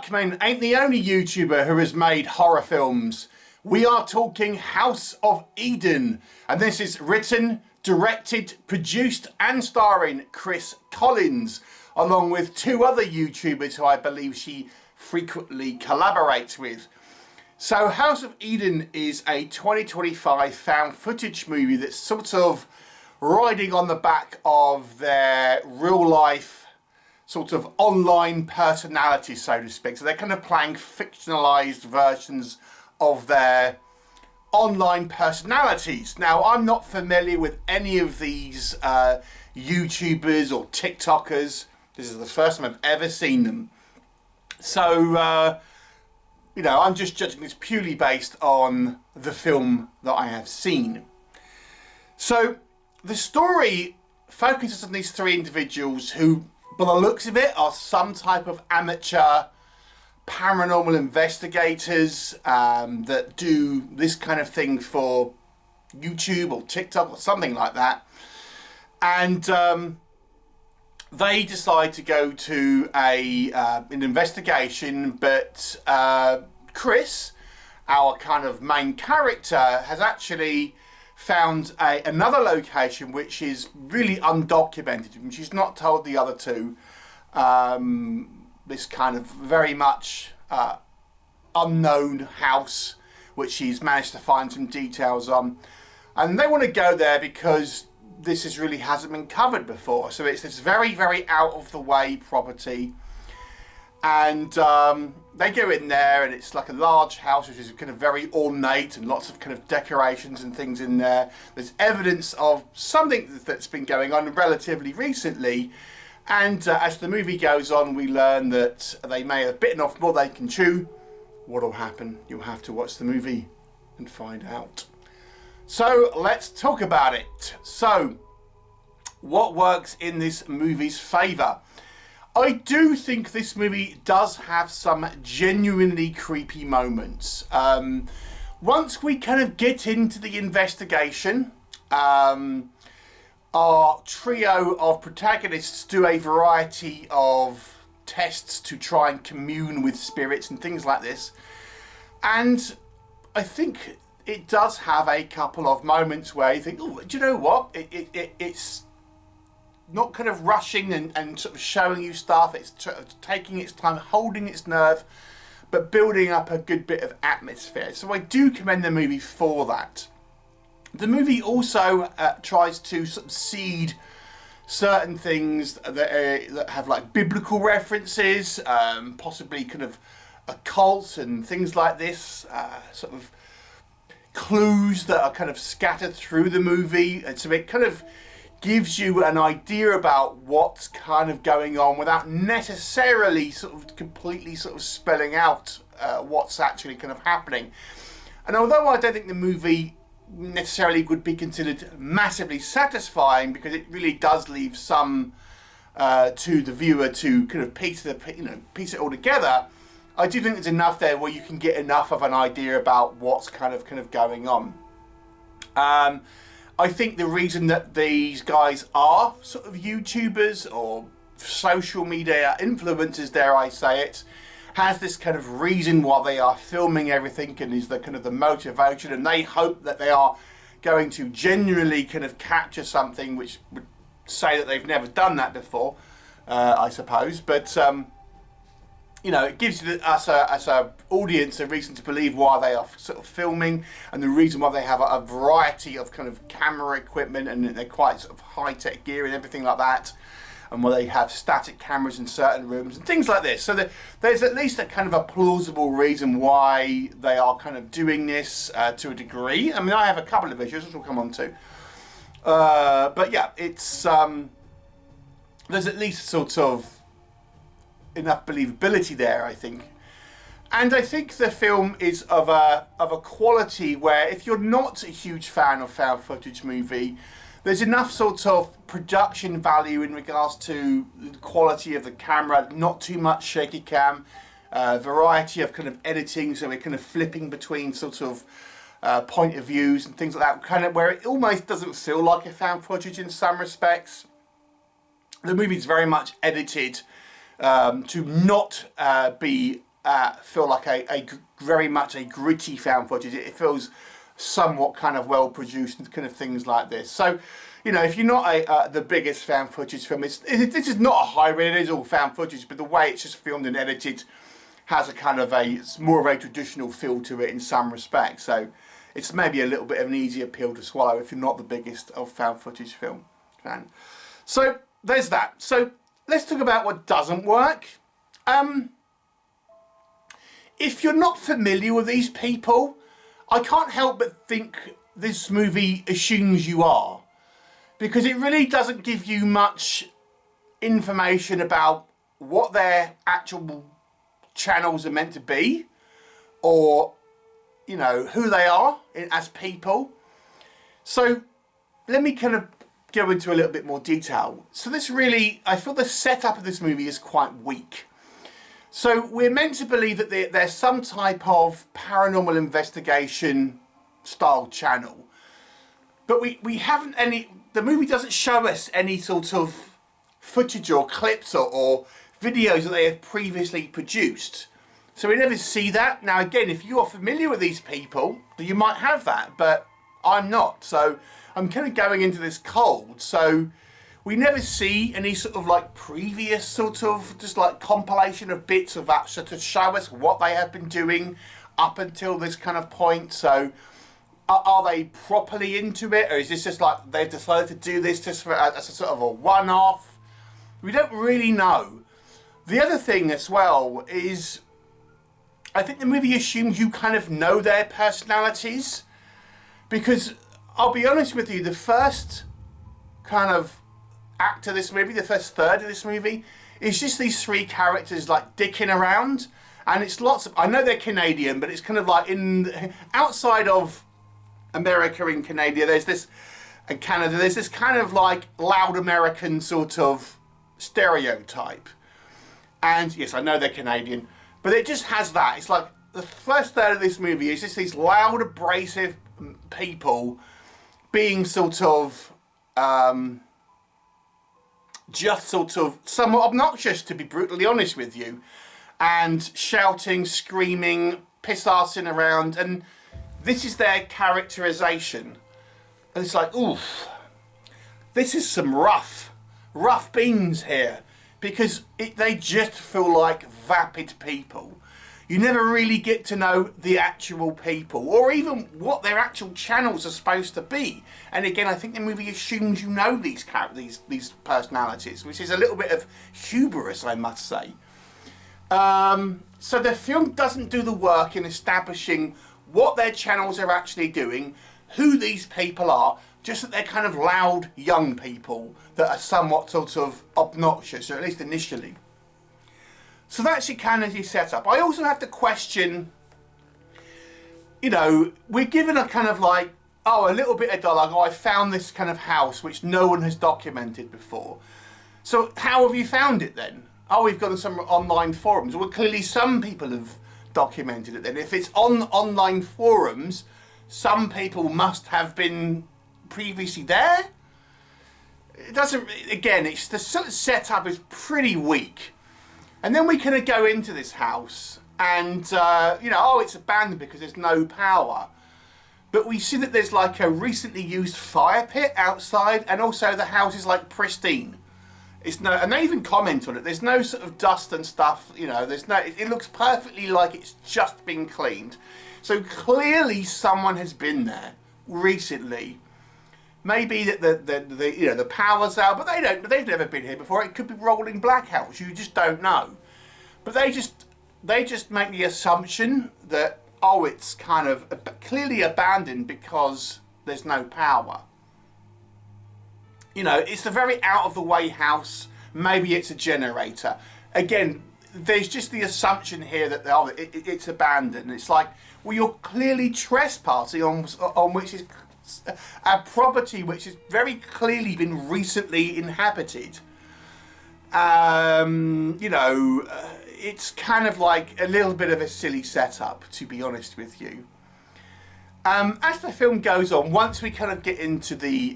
Darkman ain't the only YouTuber who has made horror films. We are talking House of Eden, and this is written, directed, produced and starring Kris Collins, along with two other YouTubers who I believe she frequently collaborates with. So House of Eden is a 2025 found footage movie that's sort of riding on the back of their real life sort of online personalities, so to speak. So they're kind of playing fictionalized versions of their online personalities. Now, I'm not familiar with any of these YouTubers or TikTokers. This is the first time I've ever seen them. So, you know, I'm just judging this purely based on the film that I have seen. So, the story focuses on these three individuals who, by the looks of it, are some type of amateur paranormal investigators that do this kind of thing for YouTube or TikTok or something like that. And they decide to go to an investigation, but Kris, our kind of main character, has actually found another location which is really undocumented, and she's not told the other two. This kind of very much unknown house which she's managed to find some details on, and they want to go there because this really hasn't been covered before. So it's this very, very out of the way property, and they go in there, and it's like a large house which is kind of very ornate and lots of kind of decorations and things in there. There's evidence of something that's been going on relatively recently, and as the movie goes on, we learn that they may have bitten off more than they can chew. What'll happen? You'll have to watch the movie and find out. So let's talk about it. So, what works in this movie's favour? I do think this movie does have some genuinely creepy moments. Once we kind of get into the investigation, our trio of protagonists do a variety of tests to try and commune with spirits and things like this. And I think it does have a couple of moments where you think, oh, do you know what? It's not kind of rushing and sort of showing you stuff. It's taking its time, holding its nerve, but building up a good bit of atmosphere. So I do commend the movie for that. The movie also tries to sort of seed certain things that have like biblical references, possibly kind of occult and things like this, sort of clues that are kind of scattered through the movie. And so it kind of gives you an idea about what's kind of going on without necessarily sort of completely sort of spelling out what's actually kind of happening. And although I don't think the movie necessarily would be considered massively satisfying, because it really does leave some to the viewer to kind of piece it all together, I do think there's enough there where you can get enough of an idea about what's kind of going on. I think the reason that these guys are sort of YouTubers or social media influencers, dare I say it, has this kind of reason why they are filming everything, and is the kind of the motivation, and they hope that they are going to genuinely kind of capture something which would say that they've never done that before, I suppose. But you know, it gives us as an audience a reason to believe why they are sort of filming, and the reason why they have a variety of kind of camera equipment, and they're quite sort of high-tech gear and everything like that, and why they have static cameras in certain rooms and things like this. So there's at least a kind of a plausible reason why they are kind of doing this to a degree. I mean, I have a couple of issues which we'll come on to. But yeah, it's there's at least sort of enough believability there, I think. And I think the film is of a quality where, if you're not a huge fan of found footage movie, there's enough sort of production value in regards to the quality of the camera, not too much shaky cam, variety of kind of editing, so we're kind of flipping between sort of point of views and things like that, kind of where it almost doesn't feel like a found footage in some respects. The movie's very much edited to not be feel like very much a gritty found footage. It feels somewhat kind of well produced and kind of things like this. So, you know, if you're not the biggest found footage film, this is not a hybrid. It is all found footage, but the way it's just filmed and edited has a kind of it's more of a traditional feel to it in some respects. So it's maybe a little bit of an easier pill to swallow if you're not the biggest of found footage film fan. So there's that. So let's talk about what doesn't work. If you're not familiar with these people, I can't help but think this movie assumes you are, because it really doesn't give you much information about what their actual channels are meant to be, or, you know, who they are as people. So let me kind of go into a little bit more detail. So this really, I feel the setup of this movie is quite weak. So we're meant to believe that there's some type of paranormal investigation style channel, but we haven't any, the movie doesn't show us any sort of footage or clips or videos that they have previously produced. So we never see that. Now again, if you are familiar with these people, you might have that, but I'm not. So I'm kind of going into this cold. So we never see any sort of like previous sort of just like compilation of bits of that to show us what they have been doing up until this kind of point. So are they properly into it, or is this just like they've decided to do this just for as a sort of a one-off? We don't really know. The other thing as well is I think the movie assumes you kind of know their personalities, because I'll be honest with you, the first kind of act of this movie, the first third of this movie, is just these three characters like dicking around, and it's lots of, I know they're Canadian, but it's kind of like outside of America and Canada, there's this kind of like loud American sort of stereotype. And yes, I know they're Canadian, but it just has that. It's like the first third of this movie is just these loud, abrasive people being sort of just sort of somewhat obnoxious, to be brutally honest with you, and shouting, screaming, piss-arsing around, and this is their characterization. And it's like, oof, this is some rough beans here, because they just feel like vapid people. You never really get to know the actual people, or even what their actual channels are supposed to be. And again, I think the movie assumes you know these personalities, which is a little bit of hubris, I must say. So the film doesn't do the work in establishing what their channels are actually doing, who these people are, just that they're kind of loud young people that are somewhat sort of obnoxious, or at least initially. So that's your kind of your setup. I also have to question, you know, we're given a kind of like, oh, a little bit of dialogue. Oh, I found this kind of house which no one has documented before. So how have you found it then? Oh, we've got some online forums. Well, clearly some people have documented it then. If it's on online forums, some people must have been previously there. It doesn't, again, it's the sort of setup is pretty weak. And then we kind of go into this house and, you know, oh, it's abandoned because there's no power. But we see that there's like a recently used fire pit outside, and also the house is like pristine. It's no, and they even comment on it. There's no sort of dust and stuff, you know, there's no, it looks perfectly like it's just been cleaned. So clearly someone has been there recently. Maybe that the you know, the power's out, but they've never been here before. It could be rolling blackouts. You just don't know. But they just make the assumption that, oh, it's kind of clearly abandoned because there's no power. You know, it's a very out of the way house. Maybe it's a generator. Again, there's just the assumption here that it's abandoned. It's like, well, you're clearly trespassing on which is a property which has very clearly been recently inhabited. You know, it's kind of like a little bit of a silly setup, to be honest with you. As the film goes on, once we kind of get into the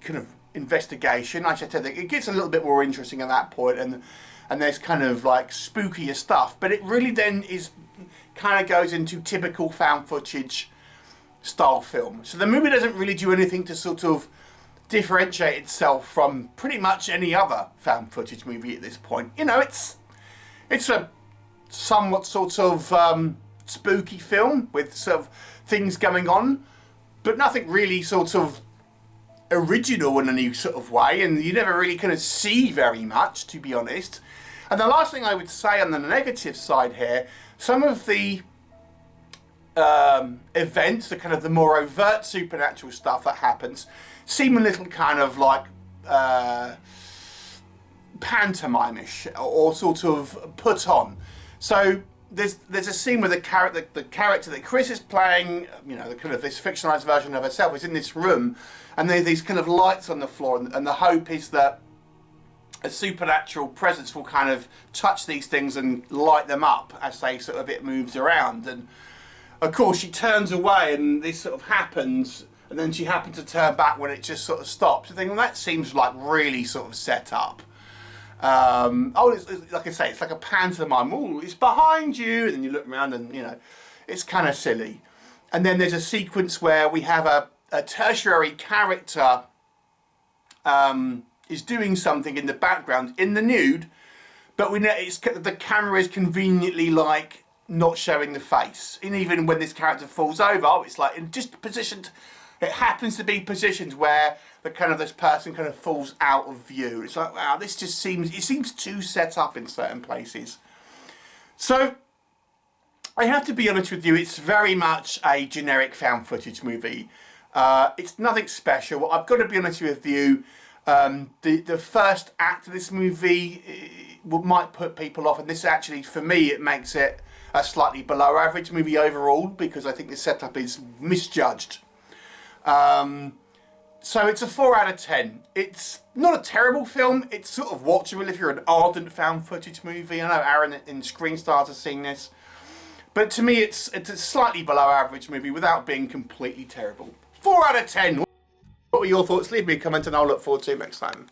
kind of investigation. I should say that it gets a little bit more interesting at that point, and there's kind of like spookier stuff. But it really then is kind of goes into typical found footage style film. So the movie doesn't really do anything to sort of differentiate itself from pretty much any other found footage movie at this point. You know, it's a somewhat sort of spooky film with sort of things going on, but nothing really sort of original in any sort of way, and you never really kind of see very much, to be honest. And the last thing I would say on the negative side here, some of the events, the kind of the more overt supernatural stuff that happens, seem a little kind of like pantomime-ish or sort of put on. So there's a scene where the character that Kris is playing, you know, the kind of this fictionalized version of herself, is in this room, and there's these kind of lights on the floor, and the hope is that a supernatural presence will kind of touch these things and light them up as they sort of it moves around. And of course she turns away and this sort of happens, and then she happens to turn back when it just sort of stops. I think, well, that seems like really sort of set up. It's, like I say, it's like a pantomime. Oh, it's behind you, and then you look around and, you know, it's kind of silly. And then there's a sequence where we have a tertiary character is doing something in the background in the nude, but we know the camera is conveniently like not showing the face. And even when this character falls over, it's like in just positioned. It happens to be positioned where the kind of this person kind of falls out of view. It's like, wow, this just seems too set up in certain places. So I have to be honest with you, it's very much a generic found footage movie. It's nothing special. I've got to be honest with you. The first act of this movie might put people off, and this actually, for me, it makes it a slightly below average movie overall, because I think the setup is misjudged. So it's a 4 out of 10. It's not a terrible film. It's sort of watchable if you're an ardent found footage movie. I know Aaran in Screenstars has seen this, but to me it's a slightly below average movie without being completely terrible. 4 out of 10. What were your thoughts? Leave me a comment and I'll look forward to it next time.